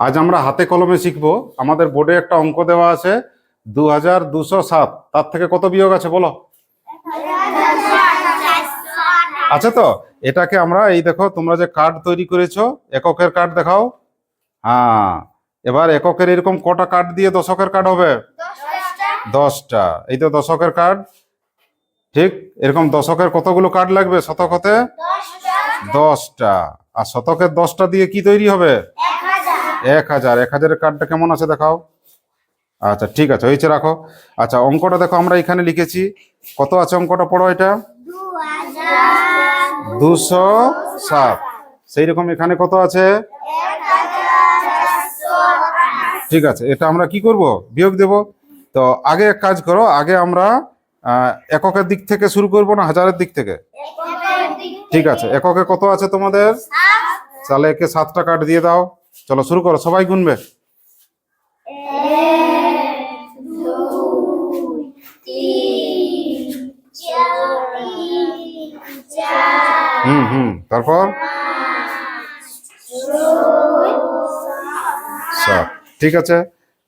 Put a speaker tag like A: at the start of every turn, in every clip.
A: আজ আমরা হাতে কলমে শিখবো। আমাদের বোর্ডে একটা অঙ্ক দেওয়া আছে 2207, তার থেকে কত বিয়োগ আছে বলো। আচ্ছা, তো এটাকে আমরা এই দেখো, তোমরা যে কার্ড তৈরি করেছো, এককের কার্ড দেখাও। হ্যাঁ, এবার এককের এরকম কটা কার্ড দিয়ে দশকের কার্ড হবে? 10টা। এই তো দশকের কার্ড, ঠিক এরকম দশকের কতগুলো কার্ড লাগবে? শতক হতে 10টা। আর শতকের 10টা দিয়ে কি তৈরি হবে? 1000। 1000-এর কার্ডটা কেমন আছে দেখাও। আচ্ছা ঠিক আছে, হয়েছে, রাখো। আচ্ছা, অঙ্কটা দেখো আমরা এখানে লিখেছি। কত আছে অঙ্কটা? পড়ো এটা। 207। সেই রকম এখানে কত আছে? ঠিক আছে, এটা আমরা কি করব? বিয়োগ দেব। তো আগে এক কাজ করো, আগে আমরা এককের দিক থেকে শুরু করব না হাজারের দিক থেকে? ঠিক আছে, এককে কত আছে তোমাদের? তাহলে একে 7টা কার্ড দিয়ে দাও। চলো শুরু করো, সবাই গুনবে। তারপর 7। ঠিক আছে।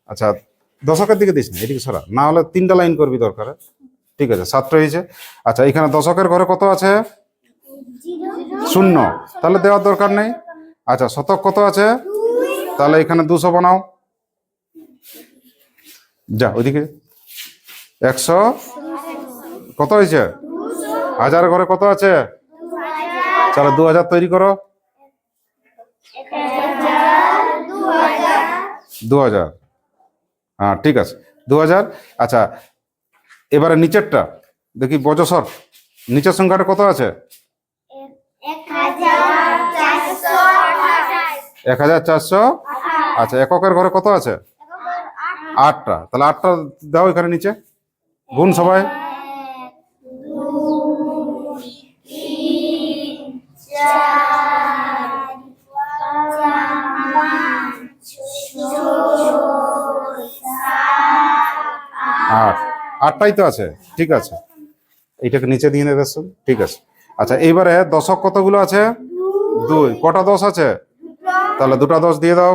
A: আচ্ছা, দশকের দিকে দিস না, এদিকে সরা, না হলে 3টা লাইন করবি দরকার। ঠিক আছে, 7টা হয়েছে। আচ্ছা, এখানে দশকের ঘরে কত আছে? 0, তাহলে দেওয়ার দরকার নেই। আচ্ছা, শতক কত আছে? তাহলে এখানে 200 বানাও। যা ওইদিকে। 100 কত হয়েছে? হাজার ঘরে কত আছে? তাহলে 2000 তৈরি করো। 2000। হ্যাঁ ঠিক আছে, 2000। আচ্ছা, এবারে নিচেরটা দেখি, বজসর নিচের সংখ্যাটা কত আছে? 1400। আচ্ছা, এককের ঘরে কত আছে? 8টা। তাহলে 8টা দাও এখানে নিচে, গুণ সবাই। আট, 8টাই তো আছে। ঠিক আছে, এইটাকে নিচে দিয়ে নেবে। ঠিক আছে। আচ্ছা, এইবারে দশক কতগুলো আছে? 2। কটা 10 আছে? তাহলে 2টা 10 দিয়ে দাও।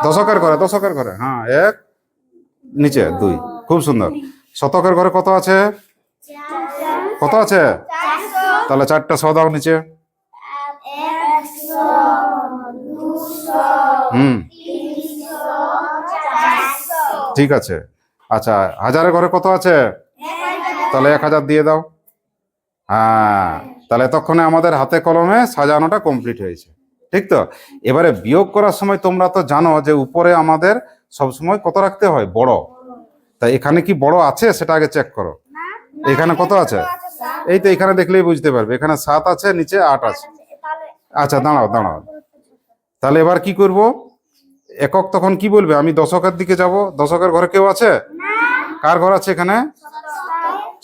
A: দশকের ঘরে হ্যাঁ, 1 নিচে 2। খুব সুন্দর। শতকের ঘরে কত আছে? কত আছে? তাহলে 4টা 100 দাও নিচে। ঠিক আছে। আচ্ছা, হাজারের ঘরে কত আছে? তাহলে 1000 দিয়ে দাও। হ্যাঁ, তাহলে এতক্ষণে আমাদের হাতে কলমে সাজানোটা কমপ্লিট হয়েছে। ঠিক তো? এবারে বিয়োগ করার সময় তোমরা তো জানো যে উপরে আমাদের সবসময় কত রাখতে হয়? বড়। তাই এখানে কি বড় আছে সেটা আগে চেক করো। এখানে কত আছে? এই তো এখানে দেখলেই বুঝতে পারবে, এখানে 7 আছে, নিচে 8 আছে। আচ্ছা, দাঁড়াও। তাহলে এবার কি করব? একক তখন কি বলবে? আমি দশকের দিকে যাব। দশকের ঘরে কেউ আছে? কার ঘর আছে এখানে?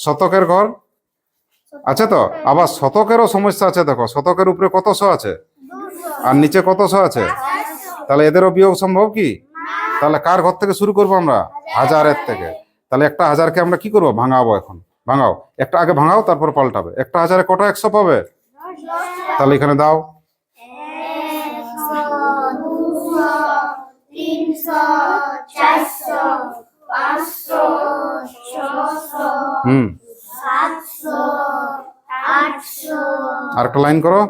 A: শতকের ঘর আছে তো। আবার শতকেরও সমস্যা আছে, দেখো শতকের উপরে কত 100 আছে আর নিচে কত 100 আছে। তাহলে এদেরও বিয়োগ সম্ভব কি? তাহলে কার ঘর থেকে শুরু করবো আমরা? হাজারের থেকে। তাহলে একটা হাজারকে আমরা কি করবো? ভাঙাবো। এখন ভাঙাও, একটা আগে ভাঙাও, তারপর পাল্টাবে। একটা হাজারে কটা 100 পাবে? তাহলে এখানে দাও। আর একটা লাইন করো।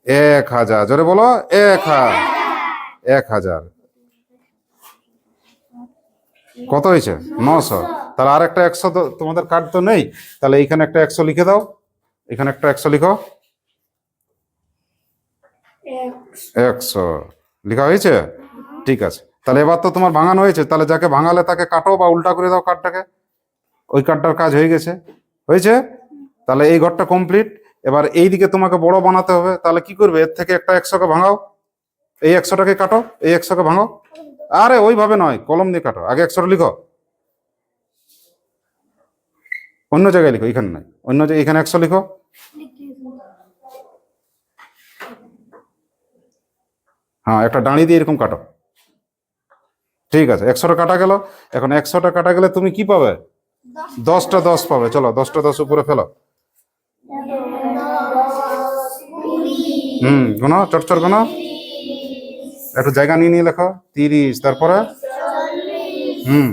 A: 1000। জোরে বলো, 1000। কত হয়েছে? 900। তাহলে আর একটা 100 তোমাদের কার্ড তো নেই, তাহলে এইখানে একটা 100 লিখে দাও। এখানে একটা 100 লিখো। 100 লেখা হয়েছে। ঠিক আছে, তাহলে এবার তো তোমার ভাঙানো হয়েছে। তাহলে যাকে ভাঙালে তাকে কাটো বা উল্টা করে দাও কার্ডটাকে। ওই কার্ডটার কাজ হয়ে গেছে। হয়েছে? তাহলে এই ঘরটা কমপ্লিট। এবার এই দিকে তোমাকে বড় বানাতে হবে। তাহলে কি করবে? এর থেকে একটা 100কে ভাঙাও। এই 100টাকে কাটো, এই 100কে ভাঙো। আরে ওইভাবে নয়, কলম দিয়ে কাটো। আগে 100টা লিখো, অন্য জায়গায় লিখো, এখানে নয়, অন্য জায়গায়। এখানে 100 লিখো। হ্যাঁ, একটা ডাঁড়ি দিয়ে এরকম কাটো। ঠিক আছে, 100টা কাটা গেল। এখন 100টা কাটা গেলে তুমি কি পাবে? 10টা 10 পাবে। চলো 10টা 10 উপরে ফেলো। গোনো চটচট গোনো, একটু জায়গা নিয়ে নিয়ে লেখো। 30, তারপরে হুম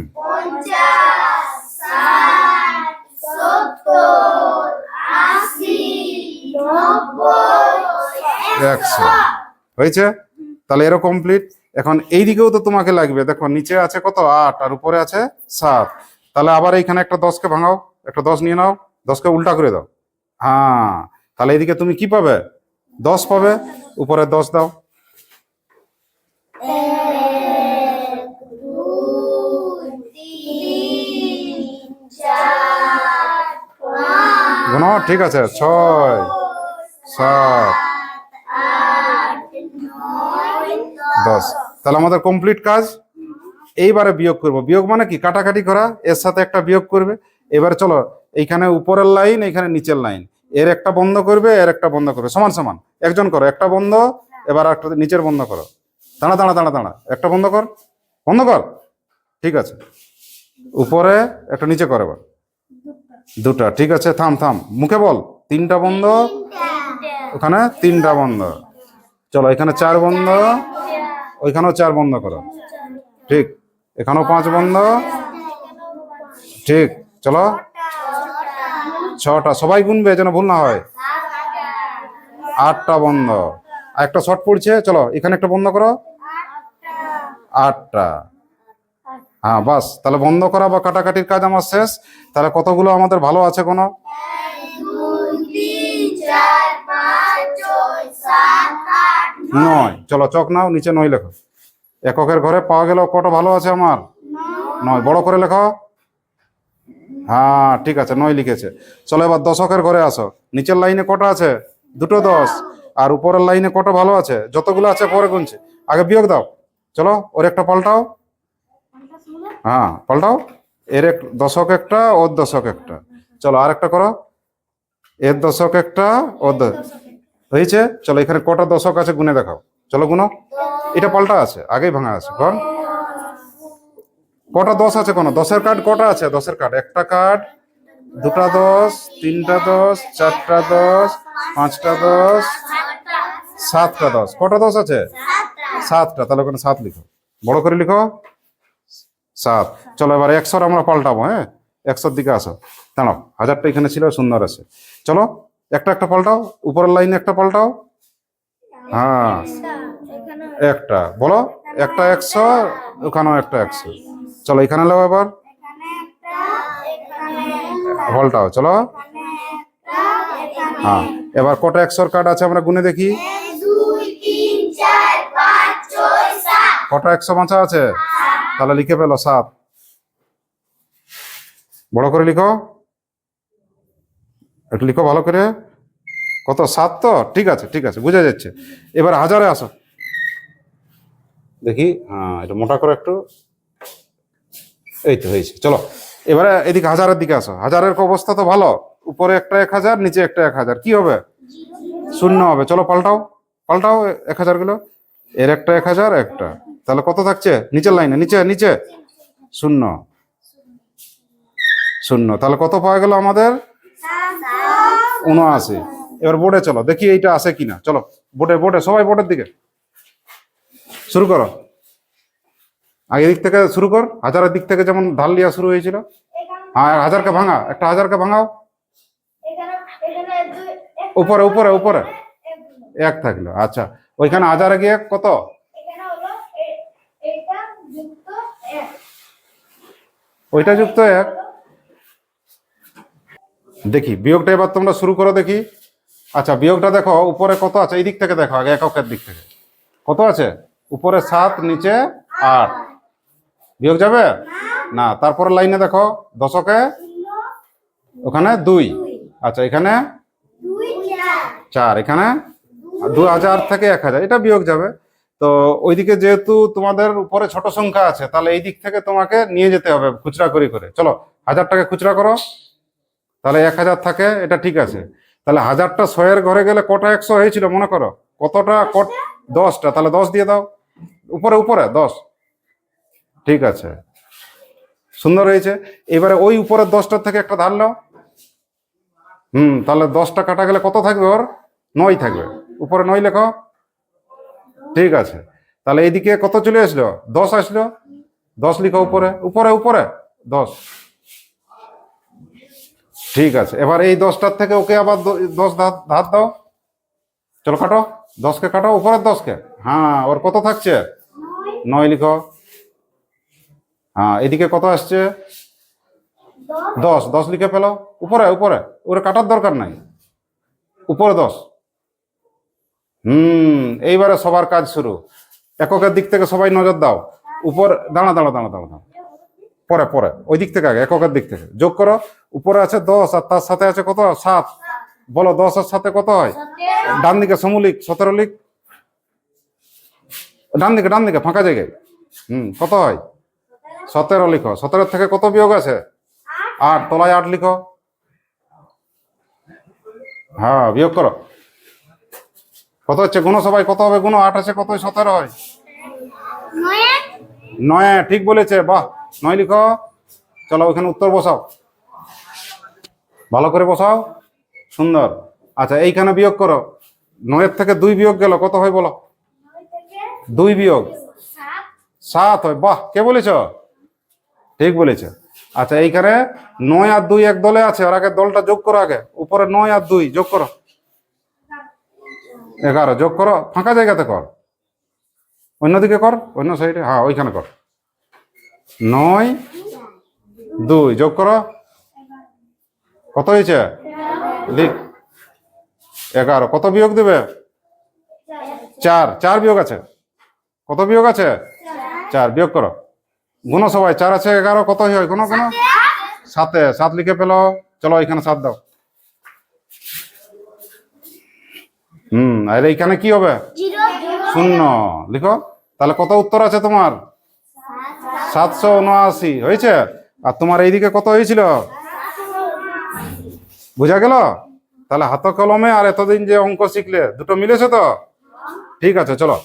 A: 100 হয়েছে। তাহলে এরও কমপ্লিট। এখন এই দিকেও তো তোমাকে লাগবে, দেখো নিচে আছে কত 8 আর উপরে আছে 7। তাহলে আবার এইখানে একটা 10কে ভাঙাও, একটা 10 নিয়ে নাও, 10কে উল্টা করে দাও। হ্যাঁ, তাহলে এইদিকে তুমি কি পাবে? 10 পাবে। উপরে 10 দাও। গুনো ঠিক আছে, 6, 7, 10। তাহলে আমাদের কমপ্লিট কাজ। এইবারে বিয়োগ করব। বিয়োগ মানে কি? কাটাকাটি করা, এর সাথে একটা বিয়োগ করবে। এবারে চলো, এইখানে উপরের লাইন, এইখানে নিচের লাইন, এর একটা বন্ধ করবে, এর একটা বন্ধ করবে, সমান সমান। একজন করো, একটা বন্ধ, এবার একটা নিচের বন্ধ করো। দাঁড়া দাঁড়া দাঁড়া দাঁড়া, একটা বন্ধ কর, বন্ধ কর। ঠিক আছে, উপরে একটা, নিচে কর। এবার দুটা, ঠিক আছে। থাম থাম, মুখে বল। 3টা বন্ধ, ওখানে 3টা বন্ধ। চলো, এখানে 4 বন্ধ, ওইখানেও 4 বন্ধ করো। ঠিক, এখানেও 5 বন্ধ। ঠিক, চলো 6টা, সবাই গুনবে যেন ভুল না হয়। 8টা বন্ধ, আর একটা শর্ট পড়ছে। চলো, এখানে একটা বন্ধ করো। 8টা। হ্যাঁ, বাস। তাহলে বন্ধ করা বা কাটাকাটির কাজ আমার শেষ। তাহলে কতগুলো আমাদের ভালো আছে কোনো? 9। চলো চক নাও, নিচে 9 লেখো। এককের ঘরে পাওয়া গেল কটা ভালো আছে আমার? 9। বড় করে লেখো। হ্যাঁ, ঠিক আছে, 9 লিখেছে। চলো এবার দশকের ঘরে আসো। নিচের লাইনে কটা আছে? 2টো 10। আর উপরের লাইনে কটা ভালো আছে? যতগুলো আছে পরে গুনছে। আগে বিয়োগ দাও। চলো, ওর একটা পাল্টাও। হ্যাঁ, পাল্টাও। এর দশক একটা, ওর দশক একটা। চলো আর একটা করো। এর দশক একটা, ওর হয়েছে। চলো, এখানে কটা দশক আছে গুনে দেখাও। চলো গুনো। এটা পাল্টা আছে, আগেই ভাঙা আছে। কোন কটা 10 আছে? কোনো 10-এর কার্ড কটা আছে? 10-এর কার্ড একটা কার্ড, 2টা 10, 3টা 10, 4টা 10, 5টা 10, 7টা 10। কটা 10 আছে? 7টা। তাহলে ওখানে 7 লিখো, বড় করে লিখো 7। চলো এবার 100 আমরা পাল্টাবো। হ্যাঁ, 100-র দিকে আসো। দাঁড়াও, 1000টা এখানে ছিল, সুন্দর আছে। চলো একটা একটা পাল্টাও। উপরের লাইনে একটা পাল্টাও। হ্যাঁ, একটা বলো। একটা 100, ওখানেও একটা 100। চলো এখানে লাও, এবার পাল্টাও। চলো, হ্যাঁ। এবার কটা 100-র কার্ড আছে আমরা গুনে দেখি। কটা 100 বাঁচা আছে? তাহলে লিখে পেলো 7। বড় করে লিখো, একটু লিখো ভালো করে। কত? 7 তো? ঠিক আছে, ঠিক আছে, বোঝা যাচ্ছে। এবার হাজারে আসো দেখি। হ্যাঁ, এটা মোটা করে একটু। এই তো হয়েছে। চলো এবারে এদিকে হাজারের দিকে আসো। হাজারের অবস্থা তো ভালো। উপরে একটা 1000, নিচে একটা 1000, কি হবে? 0 হবে। চলো পাল্টাও, পাল্টাও 1000 গুলো। এর একটা 1000, একটা। তাহলে কত থাকছে নিচের লাইনে? নিচে নিচে 0, 0। তাহলে কত পাওয়া গেল আমাদের? 79। এবার বোর্ডে চলো, দেখি এইটা আছে কিনা। চলো বোর্ডে, বোর্ডে সবাই, বোর্ডের দিকে শুরু করো। আগে দিক থেকে শুরু কর। হাজারের দিক থেকে যেমন ঢাল লিয়া শুরু হয়েছিল। হ্যাঁ, 1000কে ভাঙা, একটা 1000কে ভাঙাও। উপরে উপরে উপরে 1 থাকলো। আচ্ছা, ওইখানে 1000 গিয়ে কত? ওইটা যুক্ত 1। দেখি বিয়োগটা এবার তোমরা শুরু করো দেখি। আচ্ছা, বিয়োগটা দেখো উপরে কত আছে। এই দিক থেকে দেখো, আগে এককের দিক থেকে কত আছে? উপরে 7, নিচে 8। বিয়োগ যাবে না। তারপরে লাইনে দেখো, দশকে ওখানে 2। আচ্ছা, এখানে 4, এখানে 2000 থেকে 1000, এটা বিয়োগ যাবে। তো ওইদিকে যেহেতু তোমাদের উপরে ছোট সংখ্যা আছে, তাহলে এই দিক থেকে তোমাকে নিয়ে যেতে হবে খুচরা করে করে। চলো 1000টাকে খুচরা করো, তাহলে 1000 থাকে, এটা ঠিক আছে। তাহলে 1000টা 100-এর ঘরে গেলে কটা 100 হয়েছিল মনে করো? কতটা? 10টা। তাহলে 10 দিয়ে দাও। উপরে উপরে 10। ঠিক আছে, সুন্দর হয়েছে। এবারে ওই উপরের 10টার থেকে একটা ধার নাও। তাহলে 10টা কাটা গেলে কত থাকবে? ওর 9 থাকবে। উপরে 9 লেখো। ঠিক আছে, তাহলে এইদিকে কত চলে আসলো? 10 আসলো। 10 লিখো উপরে, উপরে উপরে 10। ঠিক আছে, এবার এই 10টার থেকে ওকে আবার 10 ধার দাও। চলো কাটো, 10কে কাটো, উপরের 10কে। হ্যাঁ, ওর কত থাকছে? 9 লিখো। হ্যাঁ, এদিকে কত আসছে? 10। 10 লিখে ফেলো উপরে উপরে, ওরে কাটার দরকার নাই, উপরে 10। এইবারে সবার কাজ শুরু। এককের দিক থেকে সবাই নজর দাও। উপর দাঁড়া দাঁড়া দাঁড়া দাঁড়া দাঁড়া, পরে পরে ওই দিক থেকে আগে, এককের দিক থেকে যোগ করো। উপরে আছে 10 আর তার সাথে আছে কত? 7। বলো 10 এর সাথে কত হয়? ডান দিকে সমলিক 17 লিখ। ডান দিকে, ডান দিকে ফাঁকা জায়গায়। কত হয়? 17 লিখো। 17 থেকে কত বিয়োগ আছে? 8। তলায় 8 লিখো। হ্যাঁ, বিয়োগ করো। কত হচ্ছে? গুণ সবাই, কত হবে গুণ? 8 আছে কত? 17 হয়। 9। ঠিক বলেছে, বাহ। 9 লিখো। চলো ওইখানে উত্তর বসাও, ভালো করে বসাও, সুন্দর। আচ্ছা, এইখানে বিয়োগ করো। 9 থেকে 2 বিয়োগ গেল, কত হয় বলো? 2 বিয়োগ 7 হয়। বাহ, কে বলেছ? ঠিক বলেছ। আচ্ছা, এইখানে 9 আর 2 এক দলে আছে, আর আগে দলটা যোগ করো। আগে উপরে 9 আর 2 যোগ করো, 11 যোগ করো। ফাঁকা জায়গাতে কর, অন্যদিকে কর, অন্য সাইডে। হ্যাঁ, ওইখানে কর। 9 2 যোগ করো, কত হয়েছে? লিখ 11। কত বিয়োগ দেবে? 4। 4 বিয়োগ আছে, কত বিয়োগ আছে? 4 বিয়োগ করো। গুণ সবাই, 4 আছে 11, কত হয়? গুণ গুণ 7। 7 লিখে পেলো। চলো এখানে 7 দাও। আর এইখানে কি হবে? 0 লিখো। তাহলে কত উত্তর আছে তোমার? 779 হয়েছে। আর তোমার এইদিকে কত হয়েছিল? বুঝা গেল? তাহলে হাতে কলমে আর এতদিন যে অঙ্ক শিখলে দুটো মিলেছে তো? ঠিক আছে, চলো।